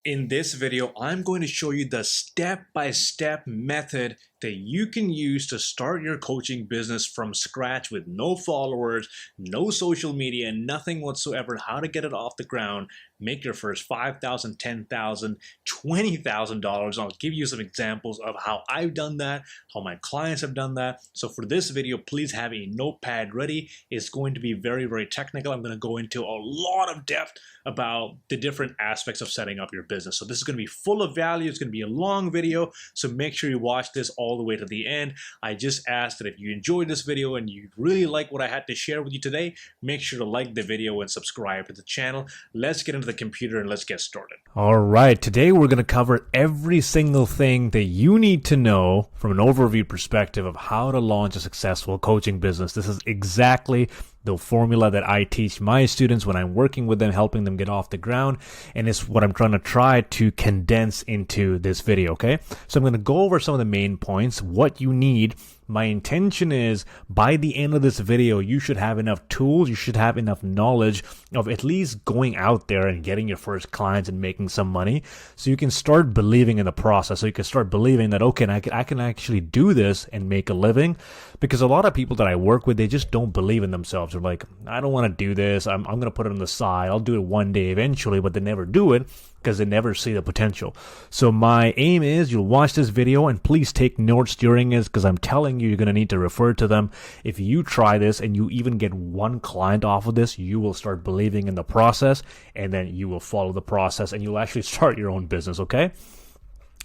In this video, I'm going to show you the step-by-step method that you can use to start your coaching business from scratch with no followers, no social media, nothing whatsoever, how to get it off the ground, make your first $5,000, $10,000, $20,000. I'll give you some examples of how I've done that, how my clients have done that. So for this video, please have a notepad ready. It's going to be very, very technical. I'm going to go into a lot of depth about the different aspects of setting up your business. So this is going to be full of value. It's going to be a long video, so make sure you watch this all the way to the end. I just ask that if you enjoyed this video and you really like what I had to share with you today, make sure to like the video and subscribe to the channel. Let's get into the computer and let's get started. All right, today we're going to cover every single thing that you need to know from an overview perspective of how to launch a successful coaching business. This is exactly the formula that I teach my students when I'm working with them, helping them get off the ground, and it's what I'm trying to try to condense into this video, okay? So I'm going to go over some of the main points, what you need. My intention is by the end of this video, you should have enough tools, you should have enough knowledge of at least going out there and getting your first clients and making some money, so you can start believing in the process, so you can start believing that, okay, I can actually do this and make a living. Because a lot of people that I work with, they just don't believe in themselves. They're like, I don't want to do this, I'm going to put it on the side, I'll do it one day eventually, but they never do it because they never see the potential. So my aim is you'll watch this video and please take notes during this, because I'm telling you, you're going to need to refer to them. If you try this and you even get one client off of this, you will start believing in the process, and then you will follow the process and you'll actually start your own business, okay?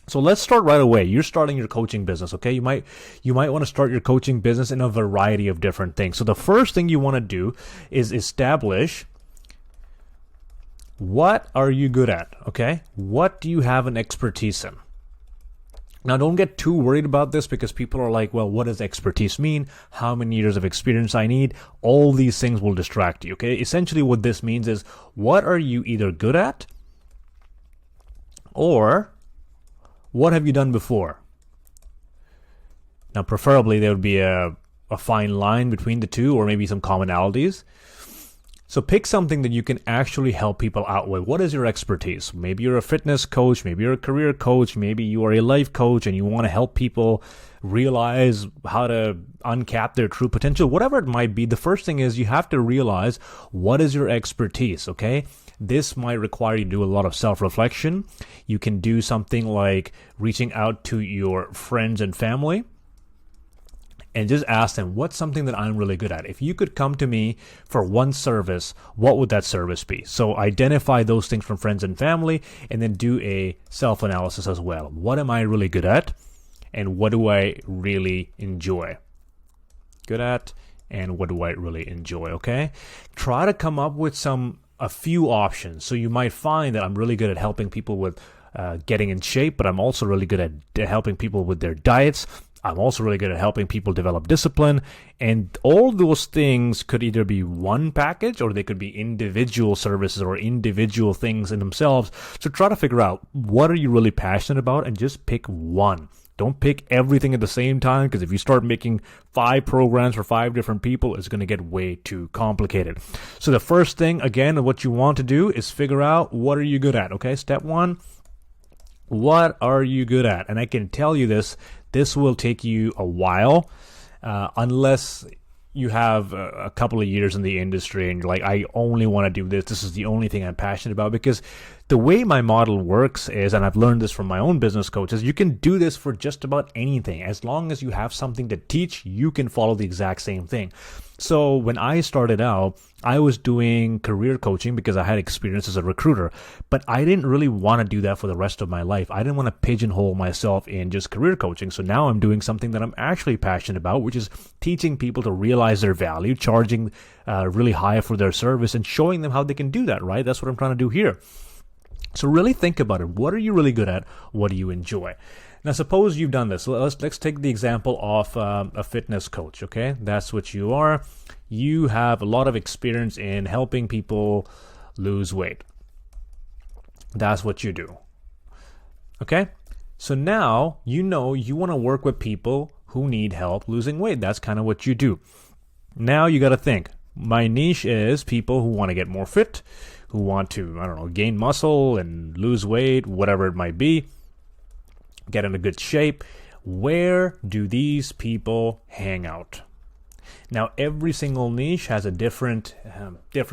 So let's start right away. You're starting your coaching business, okay? You might want to start your coaching business in a variety of different things. So the first thing you want to do is establish, what are you good at, okay? What do you have an expertise in? Now, don't get too worried about this, because people are like, well, what does expertise mean? How many years of experience I need? All these things will distract you, okay? Essentially what this means is, what are you either good at, or what have you done before? Now, preferably there would be a fine line between the two, or maybe some commonalities. So pick something that you can actually help people out with. What is your expertise? Maybe you're a fitness coach, maybe you're a career coach, maybe you are a life coach and you want to help people realize how to uncap their true potential. Whatever it might be, the first thing is you have to realize, what is your expertise, okay? This might require you to do a lot of self-reflection. You can do something like reaching out to your friends and family and just ask them, what's something that I'm really good at? If you could come to me for one service, what would that service be? So identify those things from friends and family, and then do a self-analysis as well. What am I really good at? And what do I really enjoy? Good at, and what do I really enjoy, okay? Try to come up with a few options. So you might find that I'm really good at helping people with getting in shape, but I'm also really good at helping people with their diets. I'm also really good at helping people develop discipline. And all those things could either be one package, or they could be individual services or individual things in themselves. So try to figure out, what are you really passionate about, and just pick one. Don't pick everything at the same time, because if you start making 5 programs for 5 different people, it's going to get way too complicated. So the first thing, again, what you want to do is figure out, what are you good at, okay? Step 1, what are you good at? And I can tell you this will take you a while, unless you have a couple of years in the industry and you're like, I only want to do this. This is the only thing I'm passionate about. Because the way my model works is, and I've learned this from my own business coaches, you can do this for just about anything. As long as you have something to teach, you can follow the exact same thing. So when I started out, I was doing career coaching because I had experience as a recruiter, but I didn't really want to do that for the rest of my life. I didn't want to pigeonhole myself in just career coaching. So now I'm doing something that I'm actually passionate about, which is teaching people to realize their value, charging really high for their service, and showing them how they can do that, right? That's what I'm trying to do here. So really think about it. What are you really good at? What do you enjoy? Now, suppose you've done this. So let's take the example of a fitness coach, okay? That's what you are. You have a lot of experience in helping people lose weight. That's what you do, okay? So now you know you want to work with people who need help losing weight. That's kind of what you do. Now you got to think, my niche is people who want to get more fit, who want to, I don't know, gain muscle and lose weight, whatever it might be, get in a good shape. Where do these people hang out? Now, every single niche has a different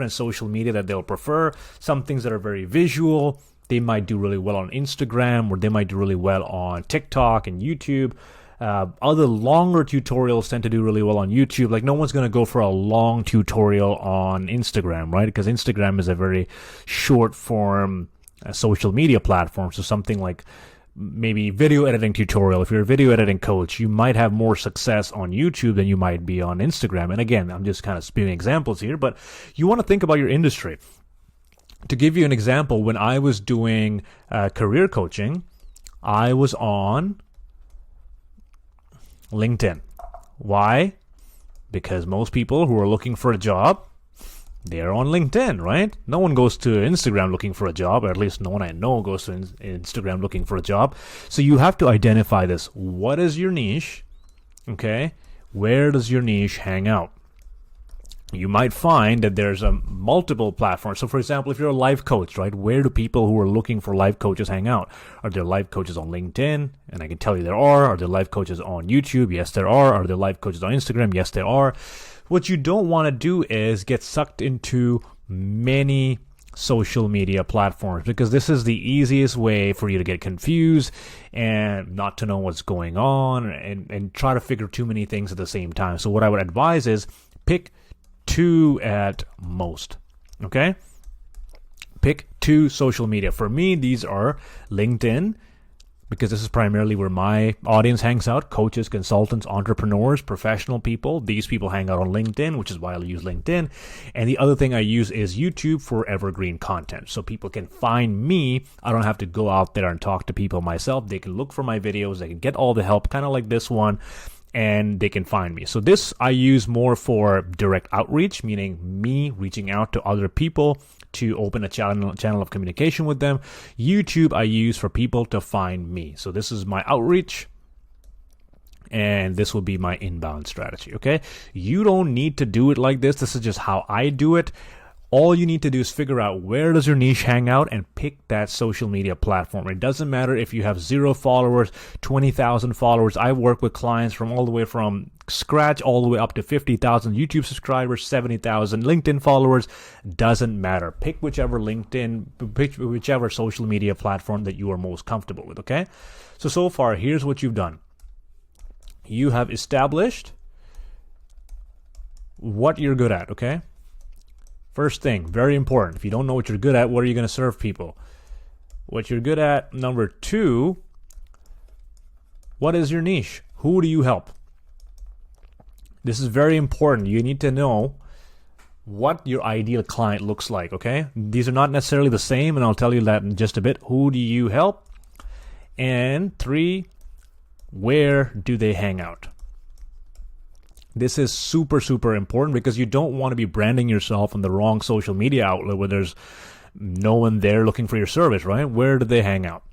social media that they'll prefer. Some things that are very visual, they might do really well on Instagram, or they might do really well on TikTok and YouTube. Other longer tutorials tend to do really well on YouTube. Like, no one's going to go for a long tutorial on Instagram, right? Because Instagram is a very short form social media platform. So something like maybe video editing tutorial. If you're a video editing coach, you might have more success on YouTube than you might be on Instagram. And again, I'm just kind of spewing examples here, but you want to think about your industry. To give you an example, when I was doing career coaching, I was on LinkedIn. Why? Because most people who are looking for a job, they're on LinkedIn, right? No one goes to Instagram looking for a job, or at least no one I know goes to Instagram looking for a job. So you have to identify this. What is your niche? Okay. Where does your niche hang out? You might find that there's a multiple platforms. So for example, if you're a life coach, right, where do people who are looking for life coaches hang out? Are there life coaches on LinkedIn? And I can tell you there are. Are there life coaches on YouTube? Yes, there are. Are there life coaches on Instagram? Yes, there are. What you don't want to do is get sucked into many social media platforms, because this is the easiest way for you to get confused and not to know what's going on and try to figure too many things at the same time. So what I would advise is pick 2 at most. Okay? Pick 2 social media. For me, these are LinkedIn, because this is primarily where my audience hangs out. Coaches, consultants, entrepreneurs, professional people. These people hang out on LinkedIn, which is why I'll use LinkedIn. And the other thing I use is YouTube for evergreen content. So people can find me. I don't have to go out there and talk to people myself. They can look for my videos. They can get all the help, kind of like this one, and they can find me. So this I use more for direct outreach, meaning me reaching out to other people to open a channel of communication with them. YouTube I use for people to find me. So this is my outreach, and this will be my inbound strategy, okay? You don't need to do it like this. This is just how I do it. All you need to do is figure out where does your niche hang out and pick that social media platform. It doesn't matter if you have 0 followers, 20,000 followers. I work with clients from all the way from scratch all the way up to 50,000 YouTube subscribers, 70,000 LinkedIn followers. Doesn't matter. Pick whichever whichever social media platform that you are most comfortable with, okay? So far, here's what you've done. You have established what you're good at, okay? First thing, very important. If you don't know what you're good at, what are you going to serve people? What you're good at. Number 2, what is your niche? Who do you help? This is very important. You need to know what your ideal client looks like, okay? These are not necessarily the same, and I'll tell you that in just a bit. Who do you help? And 3, where do they hang out? This is super, super important, because you don't want to be branding yourself on the wrong social media outlet where there's no one there looking for your service, right? Where do they hang out?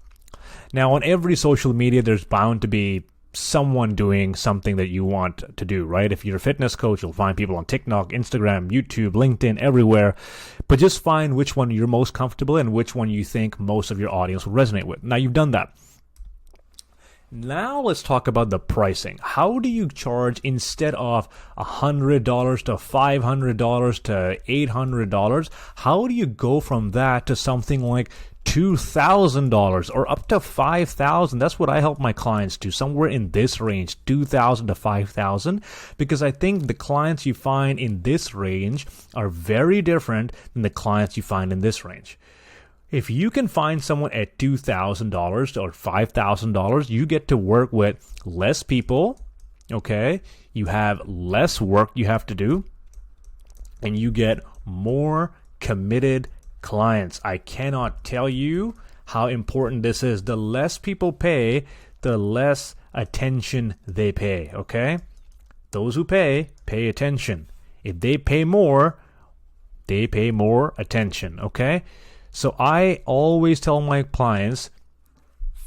Now, on every social media, there's bound to be someone doing something that you want to do, right? If you're a fitness coach, you'll find people on TikTok, Instagram, YouTube, LinkedIn, everywhere. But just find which one you're most comfortable in and which one you think most of your audience will resonate with. Now, you've done that. Now let's talk about the pricing. How do you charge instead of $100 to $500 to $800? How do you go from that to something like $2,000 or up to $5,000? That's what I help my clients do, somewhere in this range, $2,000 to $5,000, because I think the clients you find in this range are very different than the clients you find in this range. If you can find someone at $2,000 or $5,000, you get to work with less people, okay? You have less work you have to do, and you get more committed clients. I cannot tell you how important this is. The less people pay, the less attention they pay, okay? Those who pay attention. If they pay more attention, okay? So I always tell my clients,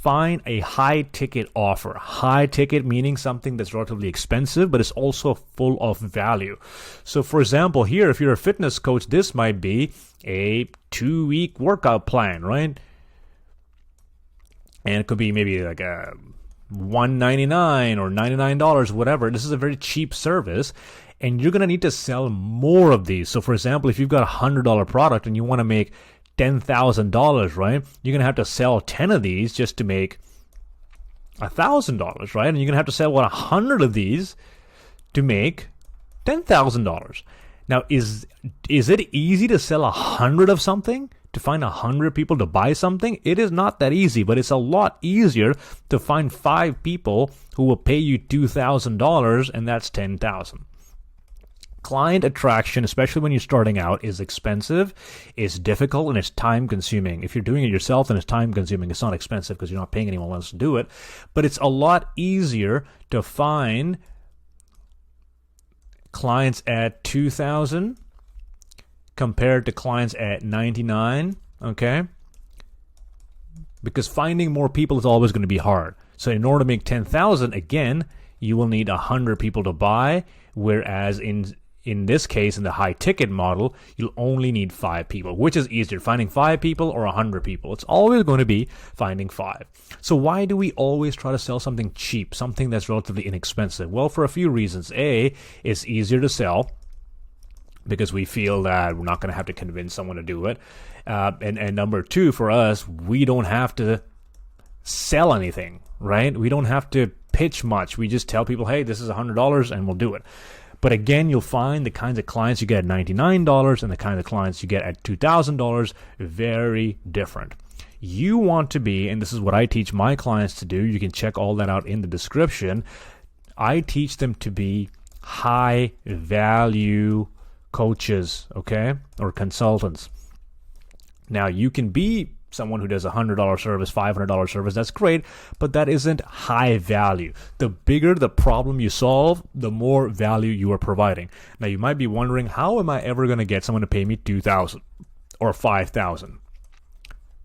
find a high ticket offer. High ticket meaning something that's relatively expensive, but it's also full of value. So for example, here, if you're a fitness coach, this might be a 2-week workout plan, right? And it could be maybe like a $199 or $99, whatever. This is a very cheap service, and you're going to need to sell more of these. So for example, if you've got a $100 product and you want to make $10,000, right? You're going to have to sell 10 of these just to make $1,000, right? And you're going to have to sell 100 of these to make $10,000. Now, is it easy to sell 100 of something? To find 100 people to buy something? It is not that easy, but it's a lot easier to find 5 people who will pay you $2,000, and that's $10,000. Client attraction, especially when you're starting out, is expensive, it's difficult, and it's time consuming. If you're doing it yourself, then it's time consuming. It's not expensive because you're not paying anyone else to do it, but it's a lot easier to find clients at $2,000 compared to clients at $99, okay? Because finding more people is always going to be hard. So in order to make $10,000, again, you will need 100 people to buy, whereas in this case, in the high ticket model, you'll only need 5 people. Which is easier, finding 5 people or 100 people? It's always going to be finding 5. So why do we always try to sell something cheap, something that's relatively inexpensive? Well, for a few reasons. A, it's easier to sell, because we feel that we're not going to have to convince someone to do it. And number 2, for us, we don't have to sell anything, right? We don't have to pitch much. We just tell people, hey, this is $100 and we'll do it. But again, you'll find the kinds of clients you get at $99 and the kind of clients you get at $2,000 very different. You want to be, and this is what I teach my clients to do, you can check all that out in the description. I teach them to be high value coaches, okay, or consultants. Now, you can be someone who does a $100 service, $500 service, that's great, but that isn't high value. The bigger the problem you solve, the more value you are providing. Now, you might be wondering, how am I ever going to get someone to pay me $2,000 or $5,000?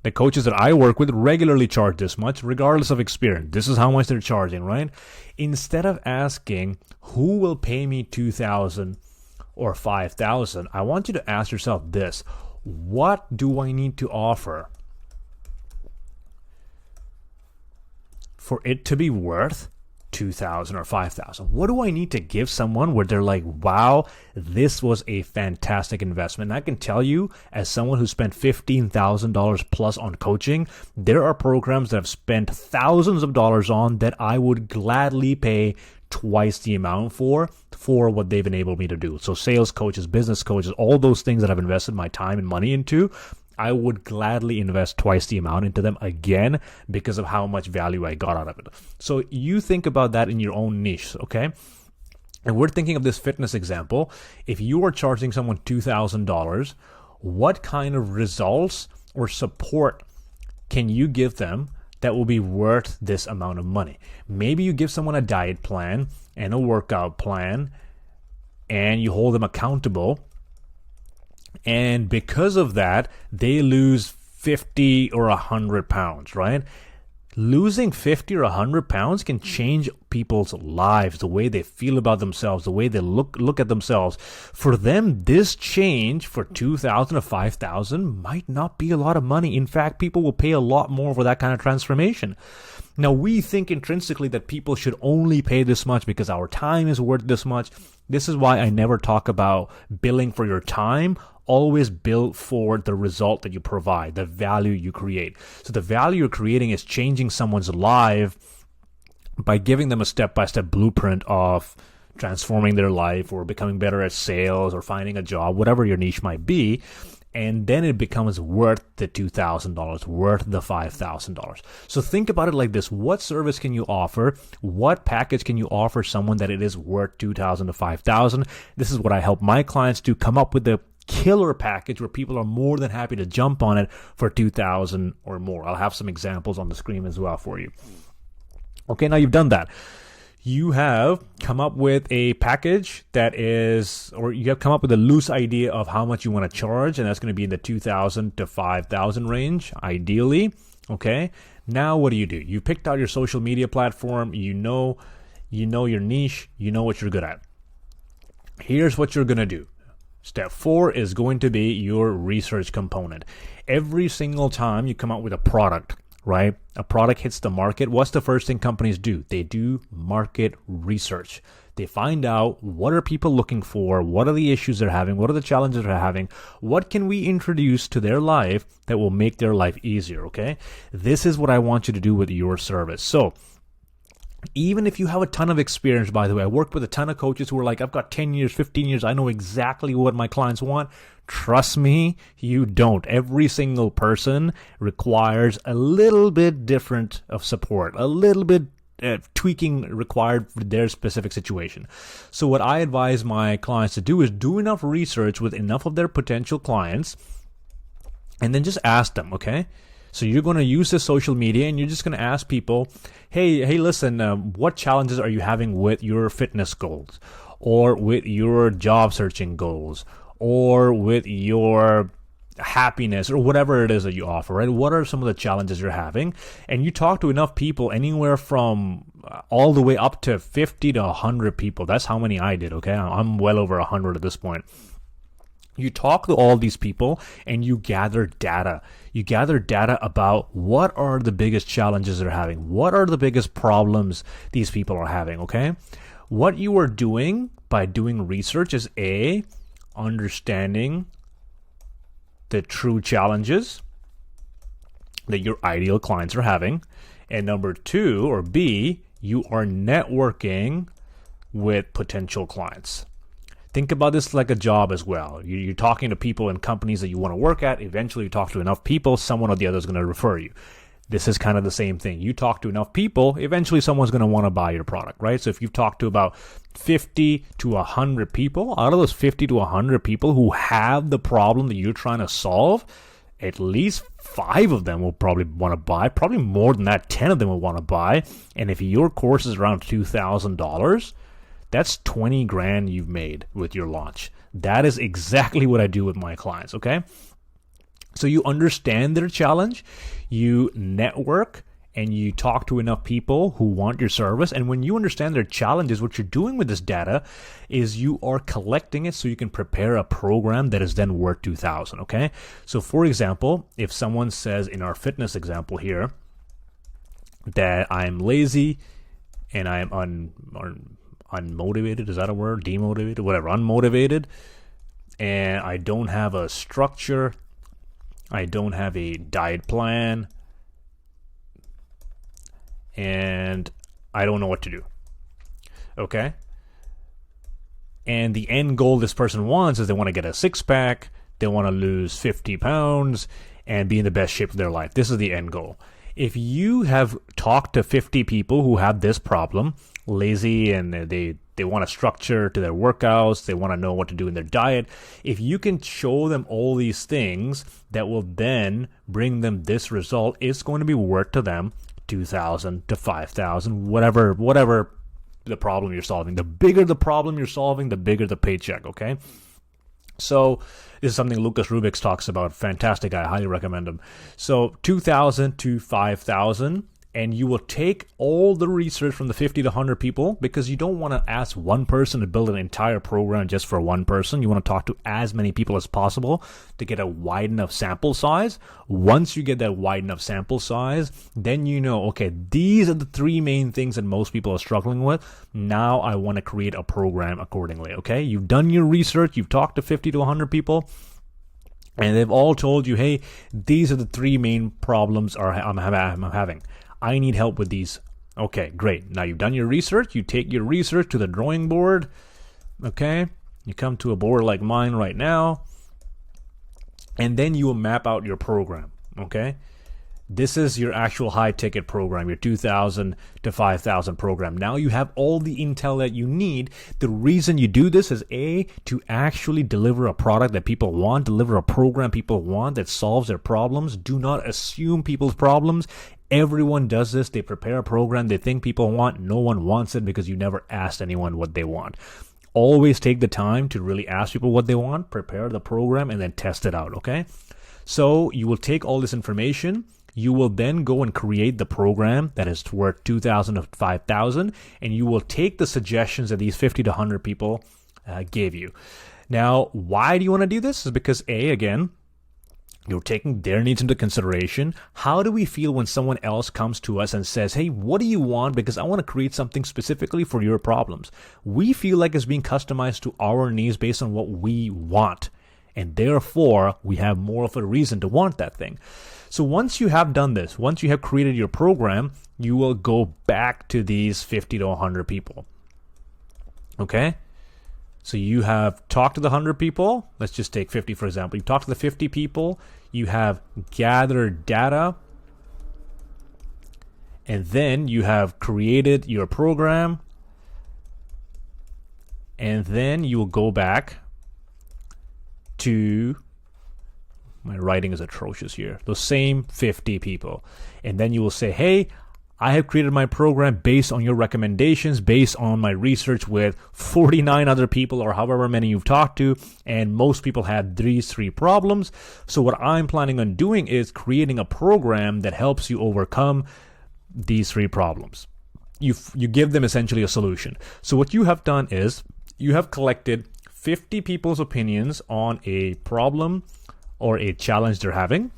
The coaches that I work with regularly charge this much, regardless of experience. This is how much they're charging, right? Instead of asking, who will pay me $2,000 or $5,000, I want you to ask yourself this: what do I need to offer for it to be worth $2,000 or $5,000? What do I need to give someone where they're like, wow, this was a fantastic investment? And I can tell you, as someone who spent $15,000 plus on coaching, there are programs that I've spent thousands of dollars on that I would gladly pay twice the amount for what they've enabled me to do. So sales coaches, business coaches, all those things that I've invested my time and money into, I would gladly invest twice the amount into them again because of how much value I got out of it. So you think about that in your own niche, okay? And we're thinking of this fitness example. If you are charging someone $2,000, what kind of results or support can you give them that will be worth this amount of money? Maybe you give someone a diet plan and a workout plan and you hold them accountable, and because of that, they lose 50 or 100 pounds, right? Losing 50 or 100 pounds can change people's lives, the way they feel about themselves, the way they look at themselves. For them, this change for $2,000 or $5,000 might not be a lot of money. In fact, people will pay a lot more for that kind of transformation. Now, we think intrinsically that people should only pay this much because our time is worth this much. This is why I never talk about billing for your time. Always bill for the result that you provide, the value you create. So the value you're creating is changing someone's life by giving them a step-by-step blueprint of transforming their life or becoming better at sales or finding a job, whatever your niche might be. And then it becomes worth the $2,000, worth the $5,000. So think about it like this. What service can you offer? What package can you offer someone that it is worth $2,000 to $5,000? This is what I help my clients do, come up with the killer package where people are more than happy to jump on it for $2,000 or more. I'll have some examples on the screen as well for you. Okay, now you've done that. You have come up with a package that is, or you have come up with a loose idea of how much you want to charge, and that's going to be in the $2,000 to $5,000 range, ideally. Okay? Now what do? You picked out your social media platform, you know your niche, you know what you're good at. Here's what you're going to do. Step 4 is going to be your research component. Every single time you come out with a product, right? A product hits the market. What's the first thing companies do? They do market research. They find out what are people looking for, what are the issues they're having, what are the challenges they're having, what can we introduce to their life that will make their life easier, okay? This is what I want you to do with your service. So even if you have a ton of experience, by the way, I work with a ton of coaches who are like, I've got 10 years, 15 years, I know exactly what my clients want. Trust me, you don't. Every single person requires a little bit different of support, a little bit tweaking required for their specific situation. So what I advise my clients to do is do enough research with enough of their potential clients and then just ask them, okay? So you're going to use the social media and you're just going to ask people, hey, listen, what challenges are you having with your fitness goals or with your job searching goals or with your happiness or whatever it is that you offer, right? What are some of the challenges you're having? And you talk to enough people, anywhere from all the way up to 50 to 100 people. That's how many I did, okay? I'm well over 100 at this point. You talk to all these people and you gather data. You gather data about what are the biggest challenges they're having. What are the biggest problems these people are having, okay? What you are doing by doing research is A, understanding the true challenges that your ideal clients are having. And number 2, or B, you are networking with potential clients. Think about this like a job as well. You're talking to people in companies that you want to work at. Eventually, you talk to enough people, someone or the other is going to refer you. This is kind of the same thing. You talk to enough people, eventually someone's going to want to buy your product, right? So if you've talked to about 50 to 100 people, out of those 50 to 100 people who have the problem that you're trying to solve, at least 5 of them will probably want to buy. Probably more than that, 10 of them will want to buy. And if your course is around $2,000, that's 20 grand you've made with your launch. That is exactly what I do with my clients, okay? So you understand their challenge, you network, and you talk to enough people who want your service. And when you understand their challenges, what you're doing with this data is you are collecting it so you can prepare a program that is then worth $2,000, okay? So for example, if someone says in our fitness example here that I'm lazy and I'm unmotivated, is that a word? Demotivated, whatever, unmotivated, and I don't have a structure, I don't have a diet plan, and I don't know what to do, okay? And the end goal this person wants is they want to get a six-pack, they want to lose 50 pounds, and be in the best shape of their life. This is the end goal. If you have talked to 50 people who have this problem, lazy, and they want a structure to their workouts, they want to know what to do in their diet, if you can show them all these things that will then bring them this result, it's going to be worth to them $2,000 to $5,000, whatever the problem you're solving. The bigger the problem you're solving, the bigger the paycheck, okay? So this is something Lucas Rubix talks about. Fantastic guy. I highly recommend him. So $2,000 to $5,000, and you will take all the research from the 50 to 100 people, because you don't want to ask one person to build an entire program just for one person. You want to talk to as many people as possible to get a wide enough sample size. Once you get that wide enough sample size, then you know, okay, these are the 3 main things that most people are struggling with. Now I want to create a program accordingly, okay? You've done your research, you've talked to 50 to 100 people, and they've all told you, hey, these are the 3 main problems I'm having. I need help with these. Okay, great. Now you've done your research. You take your research to the drawing board. Okay, you come to a board like mine right now, and then you will map out your program. Okay, this is your actual high ticket program, your $2,000 to $5,000 program. Now you have all the intel that you need. The reason you do this is A, to actually deliver a product that people want, deliver a program people want that solves their problems. Do not assume people's problems. Everyone does this. They prepare a program they think people want. No one wants it because you never asked anyone what they want. Always take the time to really ask people what they want, prepare the program, and then test it out, okay? So you will take all this information, You will then go and create the program that is worth 2,000 to 5,000, and you will take the suggestions that these 50 to 100 people gave you. Now, why do you want to do this? Is because again, you're taking their needs into consideration. How do we feel when someone else comes to us and says, hey, what do you want? Because I want to create something specifically for your problems. We feel like it's being customized to our needs based on what we want. And therefore, we have more of a reason to want that thing. So once you have done this, once you have created your program, you will go back to these 50 to 100 people. Okay? So you have talked to the 100 people. Let's just take 50, for example. You've talked to the 50 people. You have gathered data. And then you have created your program. And then you will go back to, my writing is atrocious here, those same 50 people. And then you will say, hey, I have created my program based on your recommendations, based on my research with 49 other people or however many you've talked to, and most people had these 3 problems. So what I'm planning on doing is creating a program that helps you overcome these 3 problems. You give them essentially a solution. So what you have done is you have collected 50 people's opinions on a problem or a challenge they're having.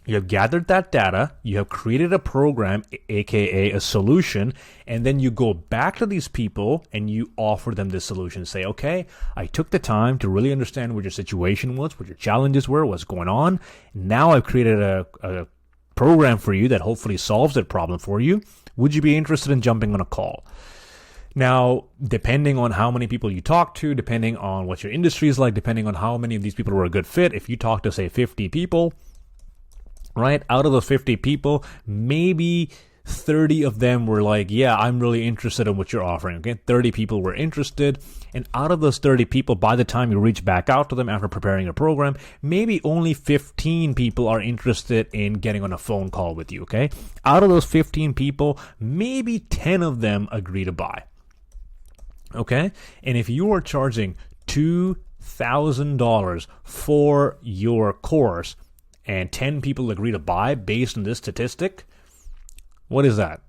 You have gathered that data, you have created a program, aka a solution, and then you go back to these people and you offer them this solution. Say, okay, I took the time to really understand what your situation was, what your challenges were, what's going on. Now I've created a program for you that hopefully solves that problem for you. Would you be interested in jumping on a call? Now, depending on how many people you talk to, depending on what your industry is like, depending on how many of these people are a good fit, if you talk to, say, 50 people, right, out of those 50 people, maybe 30 of them were like, yeah, I'm really interested in what you're offering. Okay, 30 people were interested. And out of those 30 people, by the time you reach back out to them after preparing a program, maybe only 15 people are interested in getting on a phone call with you. Okay, out of those 15 people, maybe 10 of them agree to buy. Okay, and if you are charging $2,000 for your course and 10 people agree to buy based on this statistic, what is that?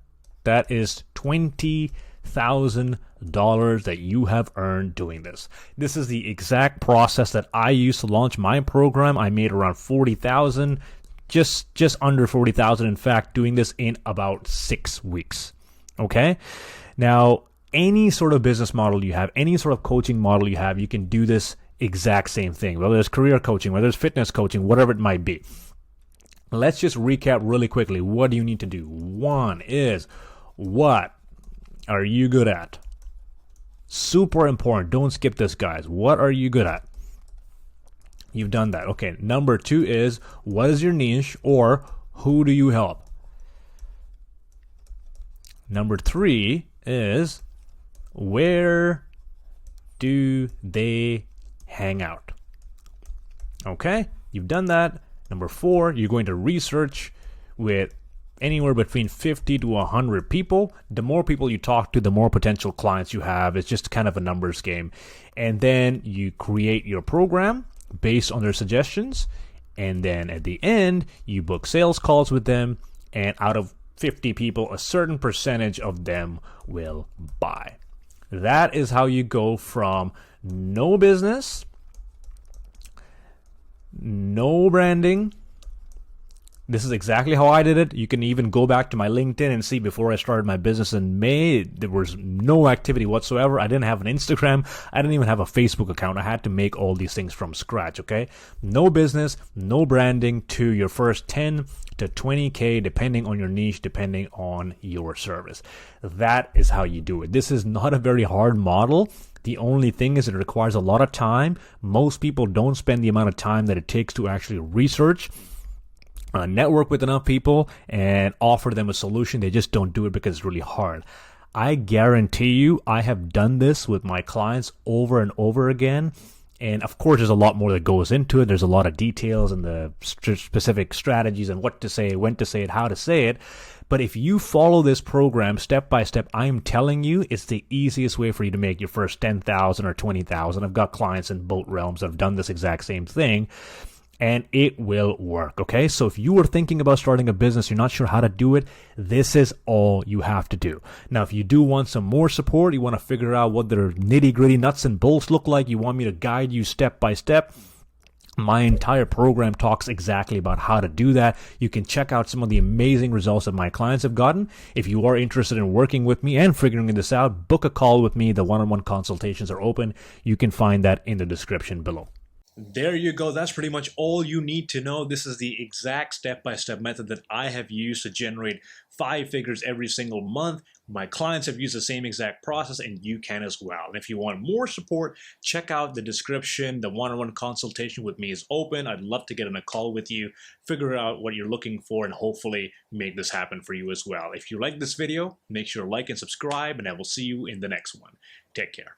That is $20,000 that you have earned doing this. This is the exact process that I used to launch my program. I made around $40,000, just under $40,000, in fact, doing this in about 6 weeks. Okay? Now, any sort of business model you have, any sort of coaching model you have, you can do this exact same thing, whether it's career coaching, whether it's fitness coaching, whatever it might be. Let's just recap really quickly. What do you need to do? 1 is, what are you good at? Super important. Don't skip this, guys. What are you good at? You've done that. Okay. Number 2 is, what is your niche, or who do you help? Number 3 is, where do they hang out? Okay, you've done that. Number 4, you're going to research with anywhere between 50 to 100 people. The more people you talk to, the more potential clients you have. It's just kind of a numbers game. And then you create your program based on their suggestions. And then at the end, you book sales calls with them. And out of 50 people, a certain percentage of them will buy. That is how you go from no business, no branding. This is exactly how I did it. You can even go back to my LinkedIn and see before I started my business in May, there was no activity whatsoever. I didn't have an Instagram. I didn't even have a Facebook account. I had to make all these things from scratch, okay? No business, no branding to your first 10 to 20K, depending on your niche, depending on your service. That is how you do it. This is not a very hard model. The only thing is it requires a lot of time. Most people don't spend the amount of time that it takes to actually research, network with enough people, and offer them a solution. They just don't do it because it's really hard. I guarantee you, I have done this with my clients over and over again. And of course, there's a lot more that goes into it. There's a lot of details and the specific strategies and what to say, when to say it, how to say it. But if you follow this program step by step, I am telling you, it's the easiest way for you to make your first 10,000 or 20,000. I've got clients in both realms that have done this exact same thing. and it will work, okay? So if you are thinking about starting a business, you're not sure how to do it, this is all you have to do. Now, if you do want some more support, you want to figure out what the nitty-gritty nuts and bolts look like, you want me to guide you step by step, my entire program talks exactly about how to do that. You can check out some of the amazing results that my clients have gotten. If you are interested in working with me and figuring this out, book a call with me. The one-on-one consultations are open. You can find that in the description below. There you go. That's pretty much all you need to know. This is the exact step-by-step method that I have used to generate 5 figures every single month. My clients have used the same exact process, and you can as well. And if you want more support, check out the description. The one-on-one consultation with me is open. I'd love to get on a call with you, figure out what you're looking for, and hopefully make this happen for you as well. If you like this video, make sure to like and subscribe, and I will see you in the next one. Take care.